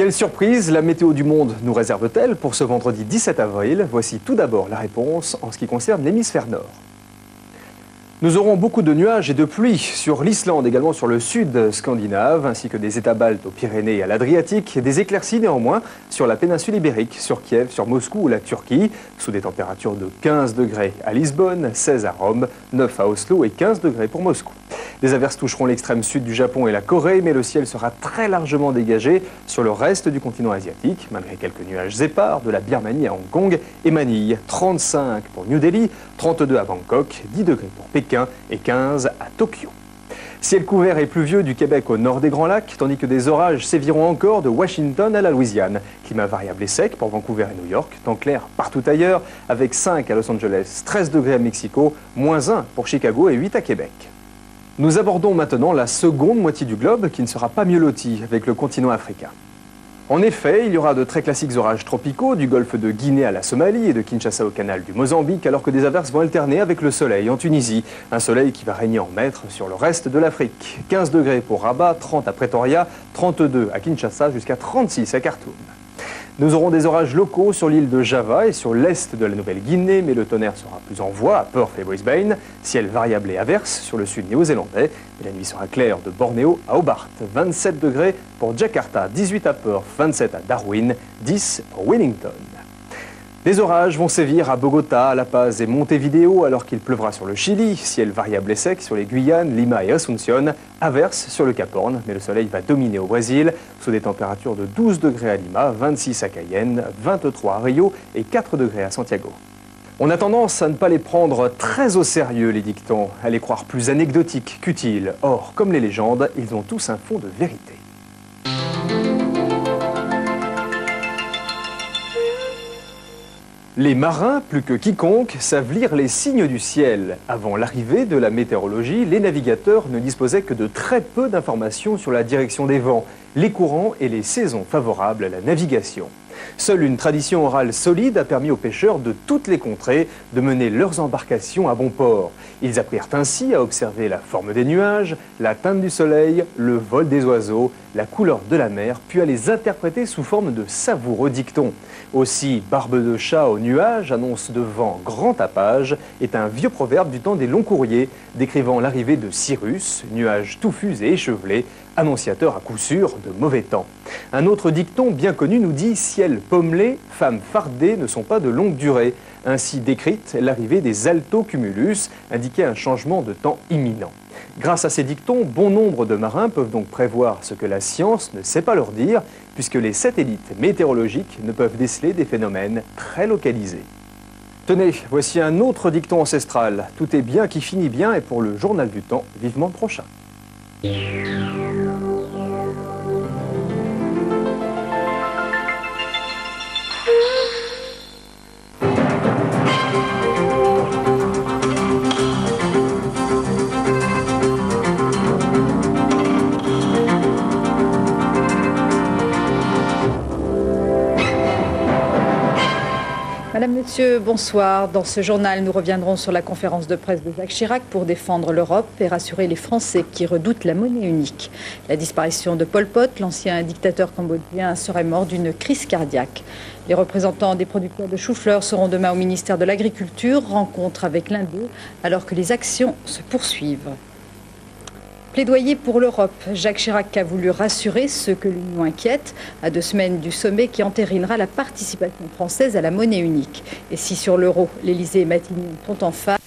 Quelle surprise la météo du monde nous réserve-t-elle pour ce vendredi 17 avril? Voici tout d'abord la réponse en ce qui concerne l'hémisphère nord. Nous aurons beaucoup de nuages et de pluie sur l'Islande, également sur le sud scandinave, ainsi que des états baltes aux Pyrénées et à l'Adriatique. Des éclaircies néanmoins sur la péninsule ibérique, sur Kiev, sur Moscou ou la Turquie, sous des températures de 15 degrés à Lisbonne, 16 à Rome, 9 à Oslo et 15 degrés pour Moscou. Les averses toucheront l'extrême sud du Japon et la Corée, mais le ciel sera très largement dégagé sur le reste du continent asiatique, malgré quelques nuages épars de la Birmanie à Hong Kong et Manille. 35 pour New Delhi, 32 à Bangkok, 10 degrés pour Pékin et 15 à Tokyo. Ciel couvert et pluvieux du Québec au nord des Grands Lacs, tandis que des orages séviront encore de Washington à la Louisiane. Climat variable et sec pour Vancouver et New York, temps clair partout ailleurs, avec 5 à Los Angeles, 13 degrés à Mexico, moins 1 pour Chicago et 8 à Québec. Nous abordons maintenant la seconde moitié du globe qui ne sera pas mieux lotie avec le continent africain. En effet, il y aura de très classiques orages tropicaux du golfe de Guinée à la Somalie et de Kinshasa au canal du Mozambique, alors que des averses vont alterner avec le soleil en Tunisie. Un soleil qui va régner en maître sur le reste de l'Afrique. 15 degrés pour Rabat, 30 à Pretoria, 32 à Kinshasa jusqu'à 36 à Khartoum. Nous aurons des orages locaux sur l'île de Java et sur l'est de la Nouvelle-Guinée, mais le tonnerre sera plus en voie à Perth et Brisbane. Ciel variable et averse sur le sud néo-zélandais. Et la nuit sera claire de Bornéo à Hobart. 27 degrés pour Jakarta, 18 à Perth, 27 à Darwin, 10 pour Wellington. Les orages vont sévir à Bogota, à La Paz et Montevideo alors qu'il pleuvra sur le Chili. Ciel variable et sec sur les Guyanes, Lima et Asunción. Averse sur le Cap Horn, mais le soleil va dominer au Brésil sous des températures de 12 degrés à Lima, 26 à Cayenne, 23 à Rio et 4 degrés à Santiago. On a tendance à ne pas les prendre très au sérieux, les dictons, à les croire plus anecdotiques qu'utiles. Or, comme les légendes, ils ont tous un fond de vérité. Les marins, plus que quiconque, savent lire les signes du ciel. Avant l'arrivée de la météorologie, les navigateurs ne disposaient que de très peu d'informations sur la direction des vents, les courants et les saisons favorables à la navigation. Seule une tradition orale solide a permis aux pêcheurs de toutes les contrées de mener leurs embarcations à bon port. Ils apprirent ainsi à observer la forme des nuages, la teinte du soleil, le vol des oiseaux, la couleur de la mer, puis à les interpréter sous forme de savoureux dictons. Aussi, barbe de chat aux nuages annonce de vent grand tapage est un vieux proverbe du temps des longs courriers décrivant l'arrivée de Cyrus, nuages touffus et échevelés, annonciateur à coup sûr de mauvais temps. Un autre dicton bien connu nous dit « Ciel pommelé, femmes fardées ne sont pas de longue durée ». Ainsi décrite, l'arrivée des altocumulus indiquait un changement de temps imminent. Grâce à ces dictons, bon nombre de marins peuvent donc prévoir ce que la science ne sait pas leur dire, puisque les satellites météorologiques ne peuvent déceler des phénomènes très localisés. Tenez, voici un autre dicton ancestral. Tout est bien qui finit bien et pour le journal du temps, vivement le prochain. Madame, Monsieur, bonsoir. Dans ce journal, nous reviendrons sur la conférence de presse de Jacques Chirac pour défendre l'Europe et rassurer les Français qui redoutent la monnaie unique. La disparition de Pol Pot, l'ancien dictateur cambodgien, serait mort d'une crise cardiaque. Les représentants des producteurs de chou-fleur seront demain au ministère de l'Agriculture, rencontre avec l'un d'eux, alors que les actions se poursuivent. Plaidoyer pour l'Europe. Jacques Chirac a voulu rassurer ceux que l'Union inquiète à 2 semaines du sommet qui entérinera la participation française à la monnaie unique. Et si sur l'euro, l'Élysée et Matignon sont en phase,